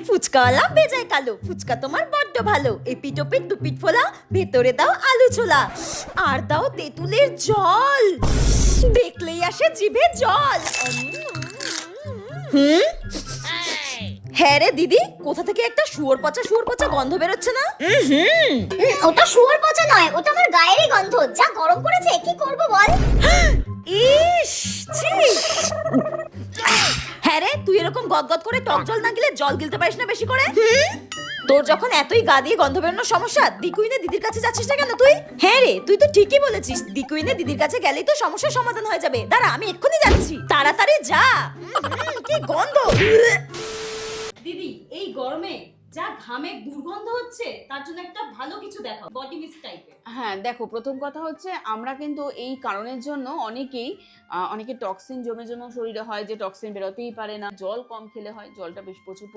ফুচকাওয়ালা বেজায় কালো, ফুচকা তোমার বড্ড ভালো। এপিট ওপিট দুপিট ফোলা, ভেতরে দাও আলু ছোলা, আর দাও তেঁতুলের জল, দেখলেই আসে জিভে জল। হ্যাঁ রে দিদি, কোথা থেকে একটা শুয়োর পচা গন্ধ বেরোচ্ছে না? ওটা শুয়োর পচা নয়, ওটা আমার গায়েরই গন্ধ। যা গরম পড়েছে, কি করব বল? ইস ছি। হ্যাঁ রে, তুই এরকম গদগদ করে টক জল না গিলে জল গিলতে পারিস না বেশি করে? তোর যখন এতই গা দিয়ে গন্ধ বেরোনোর সমস্যা, দিকুইনে দিদির কাছে যাচ্ছিস না কেন তুই? হ্যাঁ রে, তুই তো ঠিকই বলেছিস, দিকুইনে দিদির কাছে গেলেই তো সমস্যার সমাধান হয়ে যাবে। দাঁড়া, আমি এক্ষুনি যাচ্ছি, তাড়াতাড়ি যা। কি গন্ধ! দিদি, এই গরমে যা ঘামে দুর্গন্ধ হচ্ছে, তার জন্য একটা ভালো কিছু দেখাও, বডি মিস্ট টাইপের। হ্যাঁ দেখো, প্রথম কথা হচ্ছে আমরা কিন্তু এই কারণের জন্য অনেকে টক্সিন জমে শরীরে হয়, যে টক্সিন বেরোতেই পারে না। জল কম খেলে হয়, জলটা বেশ প্রচুর